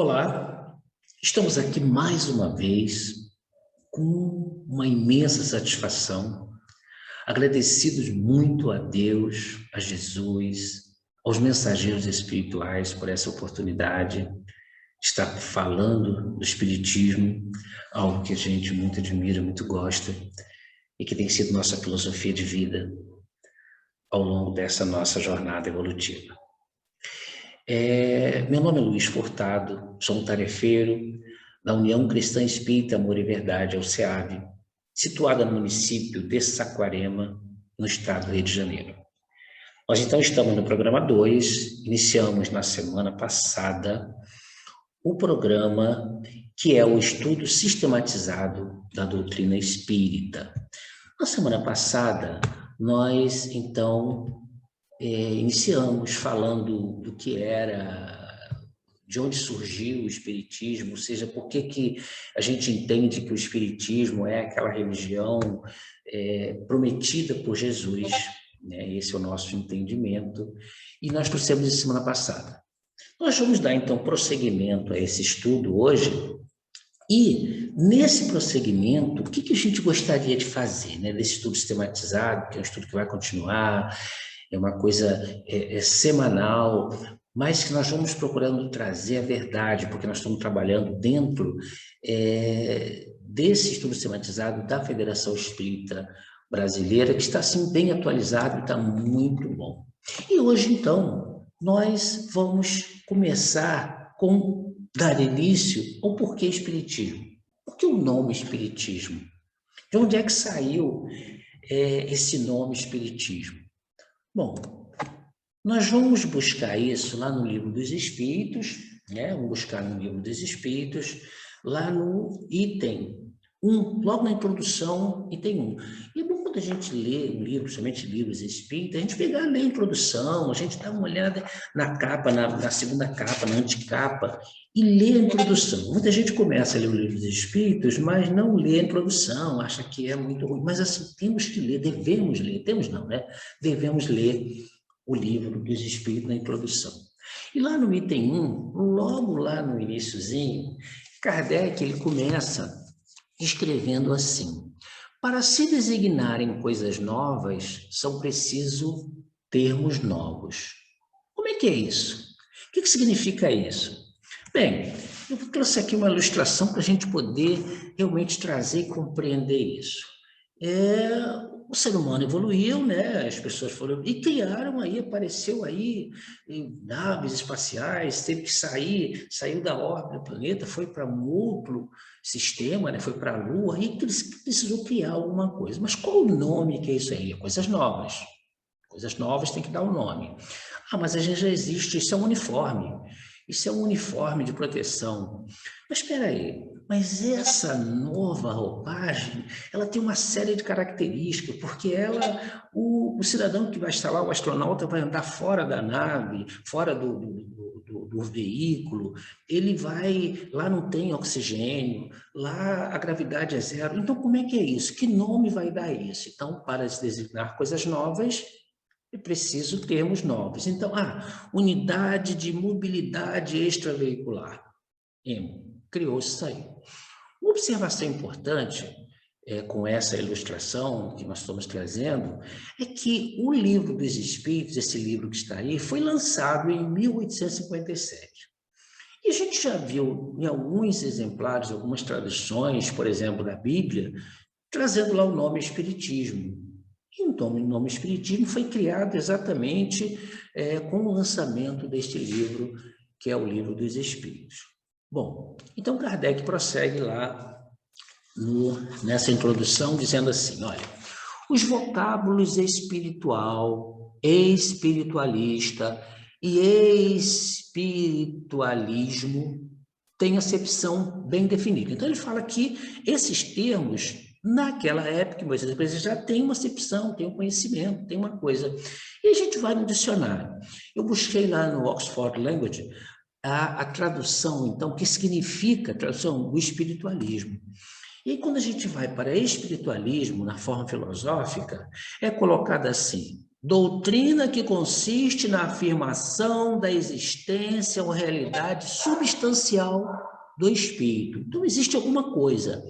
Olá, estamos aqui mais uma vez com uma imensa satisfação, agradecidos muito a Deus, a Jesus, aos mensageiros espirituais por essa oportunidade de estar falando do Espiritismo, algo que a gente muito admira, muito gosta e que tem sido nossa filosofia de vida ao longo dessa nossa jornada evolutiva. Meu nome é Luiz Furtado, sou um tarefeiro da União Cristã Espírita Amor e Verdade, a UCEAB, situada no município de Saquarema, no estado do Rio de Janeiro. Nós então estamos no programa 2, iniciamos na semana passada o programa que é o estudo sistematizado da doutrina espírita. Na semana passada, nós então iniciamos falando do que era, de onde surgiu o Espiritismo, ou seja, por que a gente entende que o Espiritismo é aquela religião prometida por Jesus, né? Esse é o nosso entendimento, e nós trouxemos isso semana passada. Nós vamos dar, então, prosseguimento a esse estudo hoje, e nesse prosseguimento, o que a gente gostaria de fazer, né? Desse estudo sistematizado, que é um estudo que vai continuar, é uma coisa semanal, mas que nós vamos procurando trazer a verdade, porque nós estamos trabalhando dentro desse estudo sistematizado da Federação Espírita Brasileira, que está, assim, bem atualizado e está muito bom. E hoje, então, nós vamos começar com dar início ao porquê Espiritismo. Por que o nome Espiritismo? De onde é que saiu esse nome Espiritismo? Bom, nós vamos buscar isso lá no Livro dos Espíritos, né? Vamos buscar no Livro dos Espíritos, lá no item 1, logo na introdução, item 1. E é bom quando a gente lê um livro, somente livros espíritas, a gente pegar, ler a introdução, a gente dá uma olhada na capa, na segunda capa, na anticapa, e ler a introdução. Muita gente começa a ler o Livro dos Espíritos, mas não lê a introdução, acha que é muito ruim. Mas assim, temos que ler, devemos ler, temos não, né? Devemos ler o Livro dos Espíritos na introdução. E lá no item 1, logo lá no iniciozinho, Kardec ele começa escrevendo assim: para se designarem coisas novas, são preciso termos novos. Como é que é isso? O que significa isso? Bem, eu trouxe aqui uma ilustração para a gente poder realmente trazer e compreender isso. O ser humano evoluiu, né? As pessoas foram e criaram aí, apareceu aí naves espaciais, teve que saiu da órbita do planeta, foi para um outro sistema, né? Foi para a Lua, aí precisou criar alguma coisa. Mas qual o nome que é isso aí? Coisas novas. Coisas novas tem que dar um nome. Ah, mas a gente já existe, isso é um uniforme. Isso é um uniforme de proteção. Mas espera aí, mas essa nova roupagem, ela tem uma série de características, porque o cidadão que vai estar lá, o astronauta, vai andar fora da nave, fora do veículo, ele vai, lá não tem oxigênio, lá a gravidade é zero. Então, como é que é isso? Que nome vai dar isso? Então, para se designar coisas novas, é preciso termos novos. Então, unidade de mobilidade extraveicular. Criou-se isso aí. Uma observação importante com essa ilustração que nós estamos trazendo é que o Livro dos Espíritos, esse livro que está aí, foi lançado em 1857. E a gente já viu em alguns exemplares, algumas traduções, por exemplo, da Bíblia, trazendo lá o nome Espiritismo. E o nome Espiritismo foi criado exatamente com o lançamento deste livro, que é o Livro dos Espíritos. Bom, então Kardec prossegue lá nessa introdução dizendo assim, olha, os vocábulos espiritual, espiritualista e espiritualismo têm acepção bem definida. Então ele fala que esses termos, naquela época, muitas vezes já tem uma acepção, tem um conhecimento, tem uma coisa. E a gente vai no dicionário. Eu busquei lá no Oxford Language a tradução, então, que significa a tradução do espiritualismo. E aí, quando a gente vai para espiritualismo, na forma filosófica, é colocado assim: doutrina que consiste na afirmação da existência ou realidade substancial do espírito. Então, existe alguma coisa,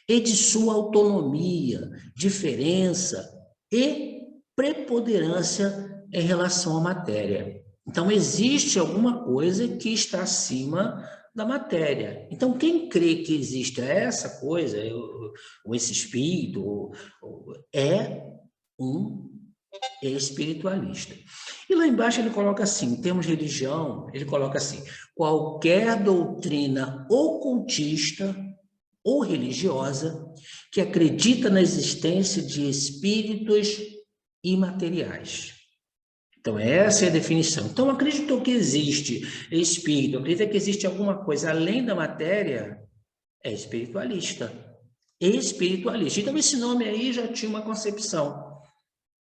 e de sua autonomia, diferença e preponderância em relação à matéria. Então, existe alguma coisa que está acima da matéria. Então, quem crê que existe essa coisa, ou esse espírito, é um espiritualista. E lá embaixo ele coloca assim, em termos de religião, ele coloca assim, qualquer doutrina ocultista ou religiosa que acredita na existência de espíritos imateriais. Então, essa é a definição. Então, acreditou que existe espírito, acredita que existe alguma coisa além da matéria, é espiritualista. Espiritualista. Então, esse nome aí já tinha uma concepção.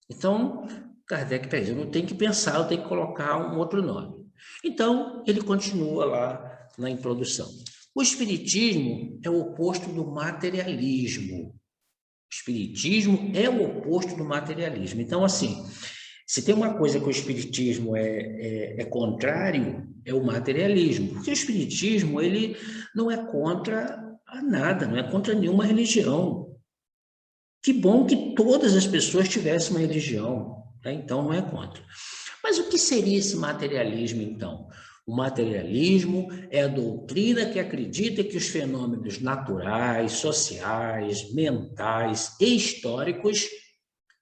Então, Kardec fez, eu não tenho que pensar, eu tenho que colocar um outro nome. Então, ele continua lá na introdução. O espiritismo é o oposto do materialismo. O espiritismo é o oposto do materialismo. Então, assim, se tem uma coisa que o espiritismo é contrário, é o materialismo. Porque o espiritismo, ele não é contra a nada, não é contra nenhuma religião. Que bom que todas as pessoas tivessem uma religião, né? Então não é contra. Mas o que seria esse materialismo, então? O materialismo é a doutrina que acredita que os fenômenos naturais, sociais, mentais e históricos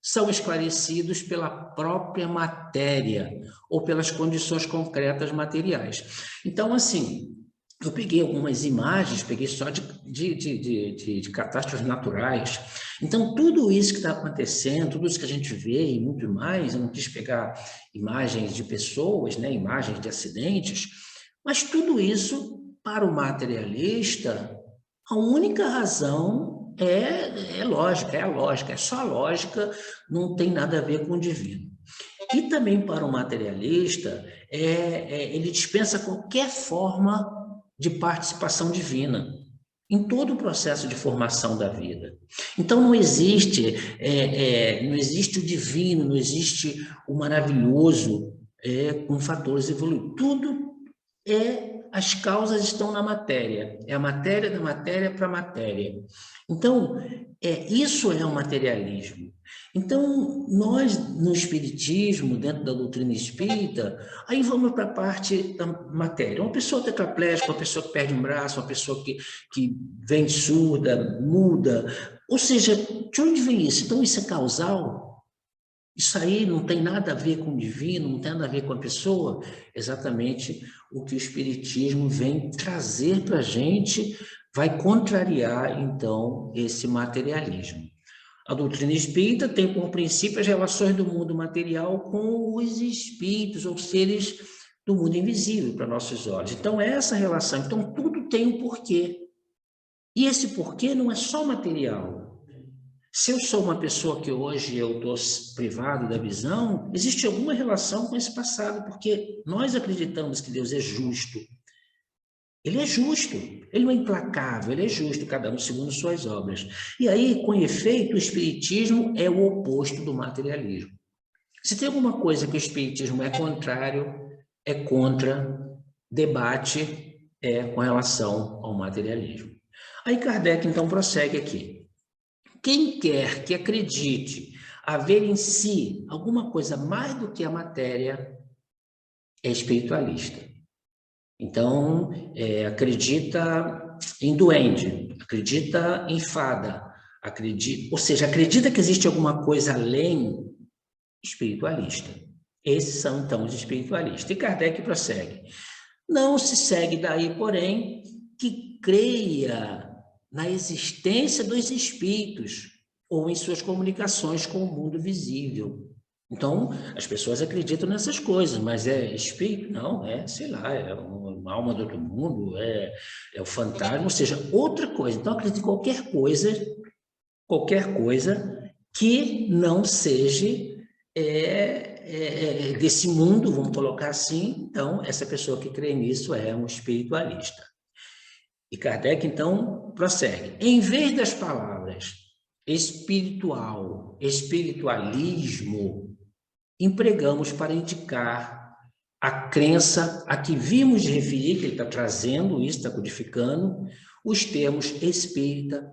são esclarecidos pela própria matéria ou pelas condições concretas materiais. Então, assim, eu peguei algumas imagens, peguei só de catástrofes naturais. Então, tudo isso que está acontecendo, tudo isso que a gente vê e muito mais, eu não quis pegar imagens de pessoas, né, imagens de acidentes, mas tudo isso, para o materialista, a única razão é lógica, é a lógica, é só a lógica, não tem nada a ver com o divino. E também para o materialista, ele dispensa qualquer forma de participação divina em todo o processo de formação da vida. Então não existe, não existe o divino, não existe o maravilhoso com fatores evolutivos. Tudo as causas estão na matéria, é a matéria da matéria para a matéria. Então, isso é o materialismo. Então, nós, no Espiritismo, dentro da doutrina espírita, aí vamos para a parte da matéria. Uma pessoa tetraplégica, uma pessoa que perde um braço, uma pessoa que vem surda, muda. Ou seja, de onde vem isso? Então, isso é causal? Isso aí não tem nada a ver com o divino, não tem nada a ver com a pessoa? Exatamente o que o Espiritismo vem trazer para a gente, vai contrariar, então, esse materialismo. A doutrina espírita tem como princípio as relações do mundo material com os espíritos, ou seres do mundo invisível para nossos olhos. Então, essa relação. Então, tudo tem um porquê. E esse porquê não é só material. Se eu sou uma pessoa que hoje eu estou privado da visão, existe alguma relação com esse passado, porque nós acreditamos que Deus é justo. Ele é justo, ele não é implacável, ele é justo, cada um segundo suas obras. E aí, com efeito, o espiritismo é o oposto do materialismo. Se tem alguma coisa que o espiritismo é contrário, é contra, debate com relação ao materialismo. Aí Kardec, então, prossegue aqui. Quem quer que acredite haver em si alguma coisa mais do que a matéria é espiritualista. Então, acredita em duende, acredita em fada, ou seja, acredita que existe alguma coisa além, espiritualista. Esses são, então, os espiritualistas. E Kardec prossegue. Não se segue daí, porém, que creia na existência dos espíritos ou em suas comunicações com o mundo visível. Então, as pessoas acreditam nessas coisas, mas é espírito? Não, sei lá, é uma alma do outro mundo, é o fantasma, ou seja, outra coisa. Então, acredita em qualquer coisa que não seja desse mundo, vamos colocar assim. Então, essa pessoa que crê nisso é um espiritualista. E Kardec, então, prossegue. Em vez das palavras espiritual, espiritualismo, empregamos para indicar a crença a que vimos de referir, que ele está trazendo isso, está codificando, os termos espírita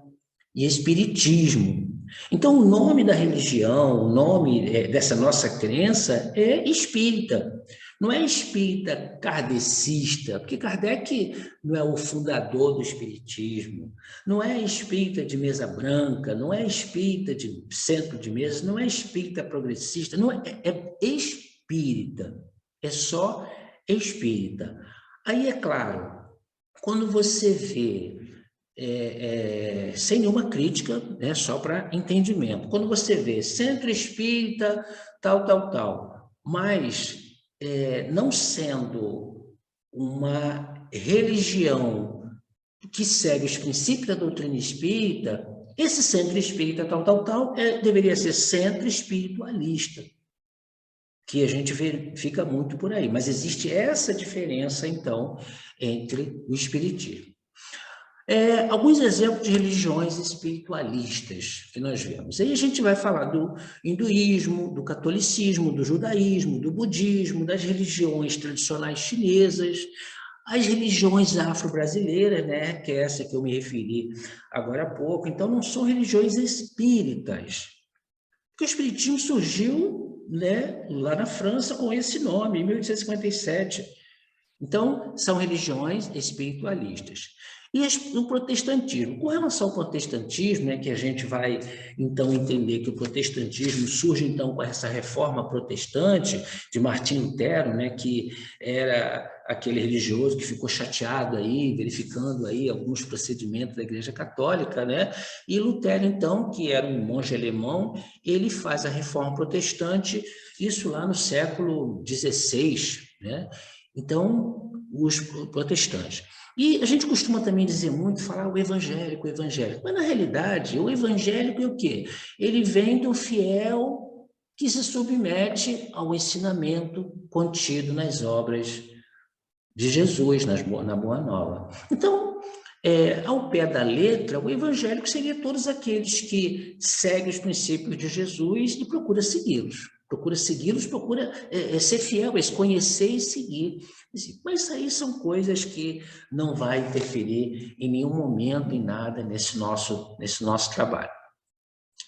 e espiritismo. Então, o nome da religião, o nome dessa nossa crença é espírita. Não é espírita kardecista, porque Kardec não é o fundador do espiritismo, não é espírita de mesa branca, não é espírita de centro de mesa, não é espírita progressista, não é espírita, é só espírita. Aí, é claro, quando você vê sem nenhuma crítica, né, só para entendimento. Quando você vê centro espírita, tal, mas não sendo uma religião que segue os princípios da doutrina espírita, esse centro espírita, tal, deveria ser centro espiritualista, que a gente fica muito por aí. Mas existe essa diferença, então, entre o espiritismo. Alguns exemplos de religiões espiritualistas que nós vemos. Aí a gente vai falar do hinduísmo, do catolicismo, do judaísmo, do budismo, das religiões tradicionais chinesas, as religiões afro-brasileiras, né, que é essa que eu me referi agora há pouco. Então, não são religiões espíritas, porque o espiritismo surgiu, né, lá na França com esse nome, em 1857. Então, são religiões espiritualistas. E o protestantismo. Com relação ao protestantismo, né, que a gente vai, então, entender que o protestantismo surge, então, com essa reforma protestante de Martim Lutero, né, que era aquele religioso que ficou chateado aí, verificando aí alguns procedimentos da Igreja Católica, né? E Lutero, então, que era um monge alemão, ele faz a reforma protestante, isso lá no século XVI, né? Então, os protestantes. E a gente costuma também dizer muito, falar o evangélico, mas na realidade, o evangélico é o quê? Ele vem do fiel que se submete ao ensinamento contido nas obras de Jesus, na Boa Nova. Então, ao pé da letra, o evangélico seria todos aqueles que seguem os princípios de Jesus e procura segui-los. Procura segui-los, procura ser fiel, conhecer e seguir. Mas isso aí são coisas que não vai interferir em nenhum momento, em nada, nesse nosso trabalho.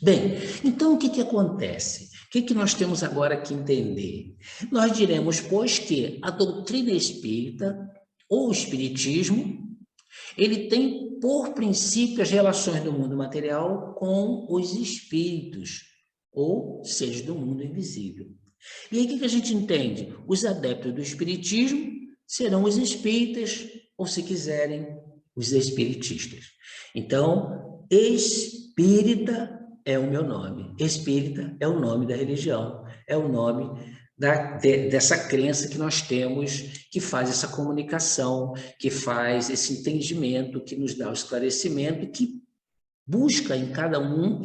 Bem, então o que acontece? O que nós temos agora que entender? Nós diremos, pois, que a doutrina espírita, ou o espiritismo, ele tem por princípio as relações do mundo material com os espíritos, ou seres do mundo invisível. E aí o que a gente entende? Os adeptos do espiritismo serão os espíritas, ou se quiserem, os espiritistas. Então, espírita é o meu nome. Espírita é o nome da religião, é o nome dessa crença que nós temos, que faz essa comunicação, que faz esse entendimento, que nos dá o esclarecimento, que busca em cada um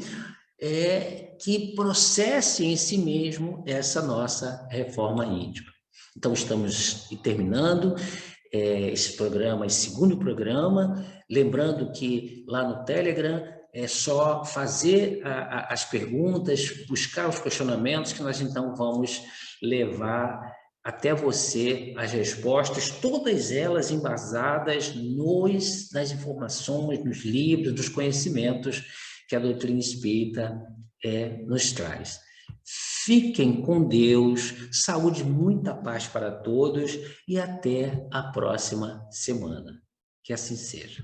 que processe em si mesmo essa nossa reforma íntima. Então, estamos terminando esse programa, esse segundo programa, lembrando que lá no Telegram é só fazer as perguntas, buscar os questionamentos, que nós então vamos levar até você as respostas, todas elas embasadas nas informações, nos livros, nos conhecimentos que a doutrina espírita nos traz. Fiquem com Deus, saúde, muita paz para todos e até a próxima semana. Que assim seja.